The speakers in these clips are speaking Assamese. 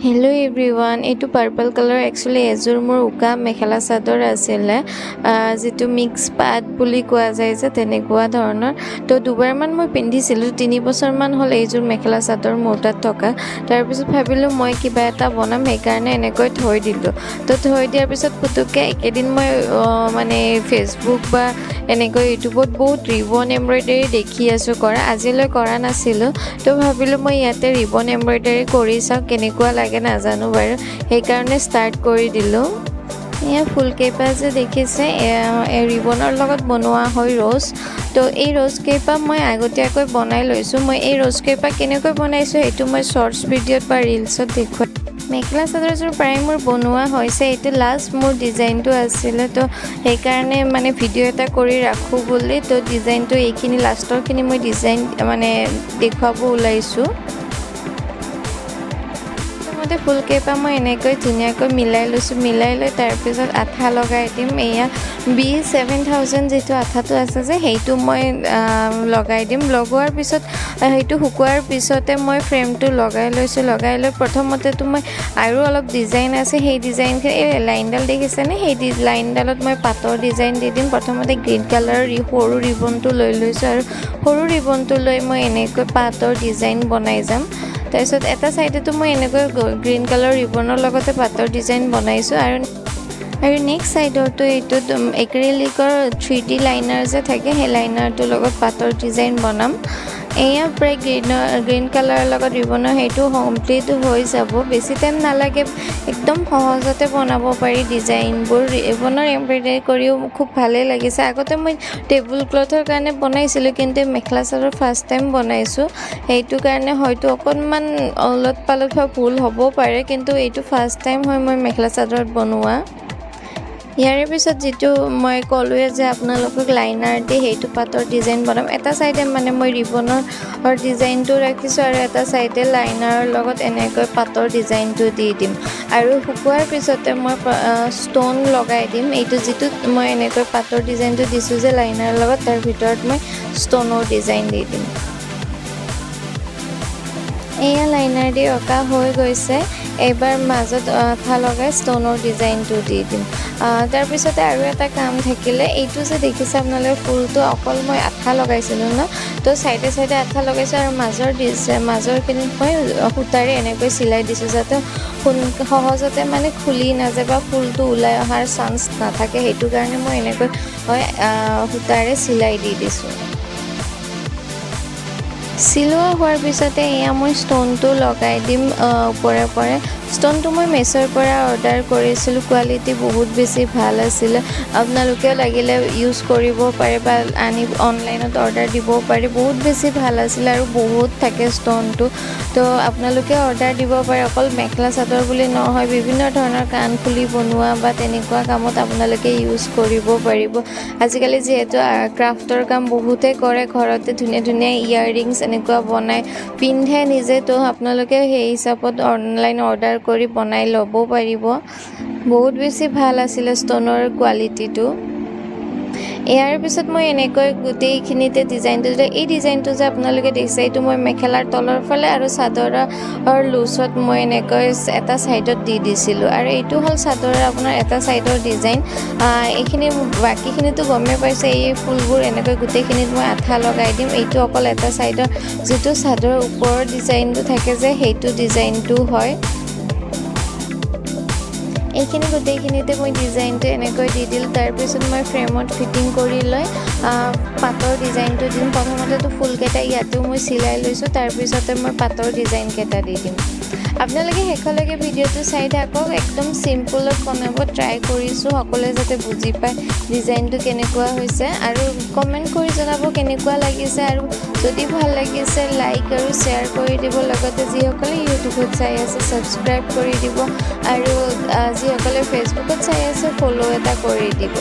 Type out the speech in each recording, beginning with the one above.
Hello everyone, এইটো পাৰ্পল কালাৰ একচুয়ালি এজোৰ মোৰ উকা মেখেলা চাদৰ আছিল যেটো মিক্স পাট বুলি কোৱা যায় যে তেনেকুৱা ধৰণৰ তো দুবাৰমান মই পিন্ধিছিলোঁ 3 বছৰমান হ'ল এইজোৰ মেখেলা চাদৰ মোৰ তাত থকা তাৰ পিছত ভাবিলোঁ মই কিবা এটা বনাম সেইকাৰণে এনেকৈ থৈ দিলোঁ তো থৈ দিয়াৰ পিছত পুতুককে একেদিন মই মানে ফেসবুক বা এনেকৈ ইউটিউবত বহুত ৰিবন এমব্ৰইডাৰী দেখি আছো কৰা আজিলৈ কৰা নাছিলোঁ তো ভাবিলোঁ মই ইয়াতে ৰিবন এমব্ৰইডাৰী কৰি চাও কেনেকুৱা লাগে নাজানো বাৰু সেইকাৰণে ষ্টাৰ্ট কৰি দিলোঁ এয়া ফুল কেইপা যে দেখিছে ৰিবনৰ লগত বনোৱা হয় ৰ'জ তো এই ৰ'জ কেইপা মই আগতীয়াকৈ বনাই লৈছোঁ মই এই ৰ'জ কেইপা কেনেকৈ বনাইছোঁ সেইটো মই শৰ্টছ ভিডিঅ'ত বা ৰিলছত দেখুৱাই মেখেলা চাদৰযোৰ প্ৰায় মোৰ বনোৱা হৈছে এইটো লাষ্ট মোৰ ডিজাইনটো আছিলে তো সেইকাৰণে মানে ভিডিঅ' এটা কৰি ৰাখোঁ বুলি তো ডিজাইনটো এইখিনি লাষ্টৰখিনি মই ডিজাইন মানে দেখুৱাব ওলাইছোঁ ফুল কেইপা মই এনেকৈ ধুনীয়াকৈ মিলাই লৈছোঁ মিলাই লৈ তাৰপিছত আঠা লগাই দিম এয়া B7000 যেটো আঠাটো আছে যে সেইটো মই লগাই দিম লগোৱাৰ পিছত সেইটো শুকুৱাৰ পিছতে মই ফ্ৰেমটো লগাই লৈছোঁ লগাই লৈ প্ৰথমতেতো মই আৰু অলপ ডিজাইন আছে সেই ডিজাইনখিনি এই লাইনডাল দেখিছেনে সেই লাইনডালত মই পাতৰ ডিজাইন দি দিম প্ৰথমতে গ্ৰীণ কালাৰৰ সৰু ৰিবনটো লৈ লৈছোঁ আৰু সৰু ৰিবনটো লৈ মই এনেকৈ পাতৰ ডিজাইন বনাই যাম তাৰপিছত এটা সাইডেটো মই এনেকৈ গ্ৰীণ কালাৰ ৰিবনৰ লগতে পাতৰ ডিজাইন বনাইছোঁ আৰু নেক্সট সাইডৰটো এইটো এক্ৰিলিকৰ 3D লাইনাৰ যে থাকে সেই লাইনাৰটোৰ লগত পাতৰ ডিজাইন বনাম এয়া প্ৰায় গ্ৰীণ কালাৰৰ লগত ৰিবনৰ সেইটো কমপ্লিট হৈ যাব বেছি টাইম নালাগে একদম সহজতে বনাব পাৰি ডিজাইনবোৰ ৰিবনৰ এমব্ৰইডাৰী কৰিও খুব ভালে লাগিছে আগতে মই টেবুল ক্লথৰ কাৰণে বনাইছিলোঁ কিন্তু মেখেলা চাদৰ ফাৰ্ষ্ট টাইম বনাইছোঁ সেইটো কাৰণে হয়তো অকণমান অলপ পালত ভুল হ'ব পাৰে কিন্তু এইটো ফাৰ্ষ্ট টাইম হয় মই মেখেলা চাদৰত বনোৱা ইয়াৰ পিছত যেটো মই কলোৱে যে আপোনালোকক লাইনাৰ দি হেইটো পাতৰ ডিজাইন বনাম এটা সাইডে মানে মই ৰিবনৰ ডিজাইনটো ৰাখিছোঁ আৰু এটা সাইডে লাইনাৰৰ লগত এনেকৈ পাতৰ ডিজাইনটো দি দিম আৰু শুকুৱাৰ পিছতে মই ষ্টন লগাই দিম এইটো যেটো মই এনেকৈ পাতৰ ডিজাইনটো দিছোঁ যে লাইনাৰৰ লগত তাৰ ভিতৰত মই ষ্টনৰ ডিজাইন দি দিম এয়া লাইনাৰ দি অকা হৈ গৈছে এবাৰ মাজত আঠা লগাই ষ্টনৰ ডিজাইনটো দি দিম তাৰ পিছতে আৰু এটা কাম থাকিলে এইটো যে দেখিছে আপোনালোকে ফুলটো অকল মই আঠা লগাইছিলোঁ ন তো সাইডে সাইডে আঠা লগাইছোঁ আৰু মাজৰখিনিত মই সূতাৰে এনেকৈ চিলাই দিছোঁ যাতে সহজতে মানে খুলি নাযায় বা ফুলটো ওলাই অহাৰ চান্স নাথাকে সেইটো কাৰণে মই এনেকৈ সূতাৰে চিলাই দি দিছোঁ চিলোৱা হোৱাৰ পিছতে এয়া মই ষ্টনটো লগাই দিম ওপৰে ওপৰে ষ্টনটো মই মেছৰ পৰা অৰ্ডাৰ কৰিছিলোঁ কোৱালিটি বহুত বেছি ভাল আছিল আপোনালোকে লাগিলে ইউজ কৰিব পাৰে বা আনি অনলাইনত অৰ্ডাৰ দিব পাৰে বহুত বেছি ভাল আছিল আৰু বহুত থাকে ষ্টনটো তো আপোনালোকে অৰ্ডাৰ দিব পাৰে অকল মেখেলা চাদৰ বুলি নহয় বিভিন্ন ধৰণৰ কাণফুলি বনোৱা বা তেনেকুৱা কামত আপোনালোকে ইউজ কৰিব পাৰিব আজিকালি যিহেতু ক্ৰাফটৰ কাম বহুতে কৰে ঘৰতে ধুনীয়া ধুনীয়া ইয়াৰৰিংছ এনেকুৱা বনাই পিন্ধে নিজে তো আপোনালোকে সেই হিচাপত অনলাইন অৰ্ডাৰ কৰি বনাই ল'ব পাৰিব বহুত বেছি ভাল আছিল ষ্টনৰ কোৱালিটিটো ইয়াৰ পিছত মই এনেকৈ গোটেইখিনিতে ডিজাইনটো এই ডিজাইনটো যে আপোনালোকে দেখিছে এইটো মই মেখেলাৰ তলৰ ফালে আৰু চাদৰৰ লুজত মই এনেকৈ এটা সাইডত দি দিছিলোঁ আৰু এইটো হ'ল চাদৰৰ আপোনাৰ এটা সাইডৰ ডিজাইন এইখিনি বাকিখিনিতো গমেই পাইছে এই ফুলবোৰ এনেকৈ গোটেইখিনিত মই আঠা লগাই দিম এইটো অকল এটা সাইডৰ যেটো চাদৰৰ ওপৰৰ ডিজাইনটো থাকে যে সেইটো ডিজাইনটো হয় এইখিনি গোটেইখিনিতে মই ডিজাইনটো এনেকৈ দি দিলোঁ তাৰপিছত মই ফ্ৰেমত ফিটিং কৰি লৈ পাতৰ ডিজাইনটো দিম প্ৰথমতেতো ফুলকেইটা ইয়াতেও মই চিলাই লৈছোঁ তাৰপিছতে মই পাতৰ ডিজাইনকেইটা দি দিম আপোনালোকে শেষলৈকে ভিডিঅ'টো চাই থাকক একদম চিম্পুলত বনাব ট্ৰাই কৰিছোঁ সকলোৱে যাতে বুজি পায় ডিজাইনটো কেনেকুৱা হৈছে আৰু কমেণ্ট কৰি জনাব কেনেকুৱা লাগিছে আৰু যদি ভাল লাগিছে লাইক আৰু শ্বেয়াৰ কৰি দিব লগতে যিসকলে ইউটিউবত চাই আছে ছাবস্ক্ৰাইব কৰি দিব আৰু যিসকলে ফেচবুকত চাই আছে ফ'ল' এটা কৰি দিব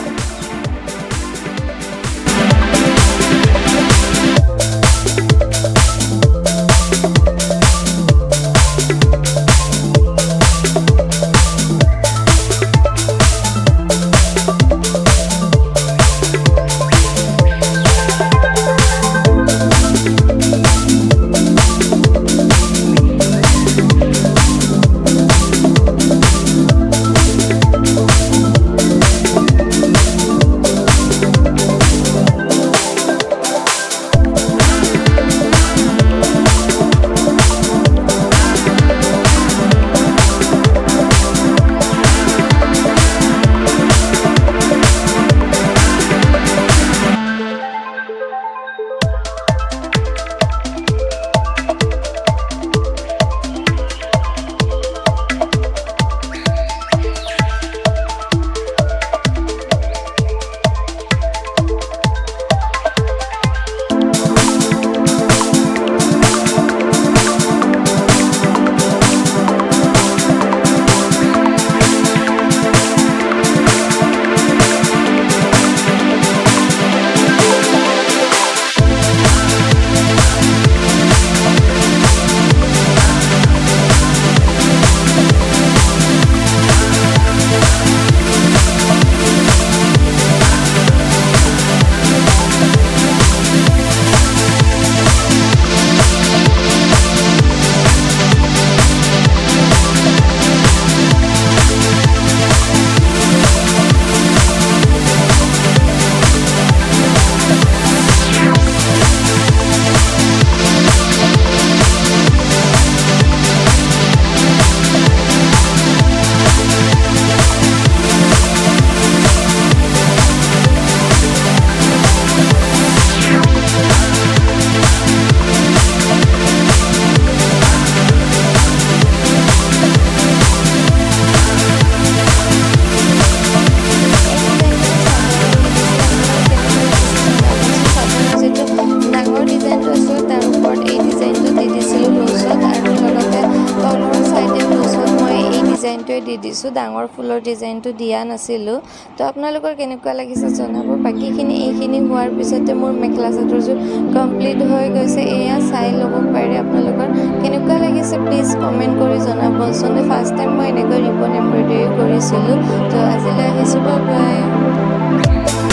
ডিজাইনটোৱে দি দিছোঁ, ডাঙৰ ফুলৰ ডিজাইনটো দিয়া নাছিলোঁ। তো আপোনালোকৰ কেনেকুৱা লাগিছে জনাব। বাকীখিনি এইখিনি হোৱাৰ পিছতে মোৰ মেখেলা চাদৰযোৰ কমপ্লিট হৈ গৈছে। এয়া চাই ল'ব পাৰে আপোনালোকৰ কেনেকুৱা লাগিছে প্লিজ কমেণ্ট কৰি জনাবচোন। ফাৰ্ষ্ট টাইম মই এনেকৈ ৰিবন এম্ব্ৰইডাৰী কৰিছিলোঁ। তো আজিলৈ আহিছোঁ, বাই বাই।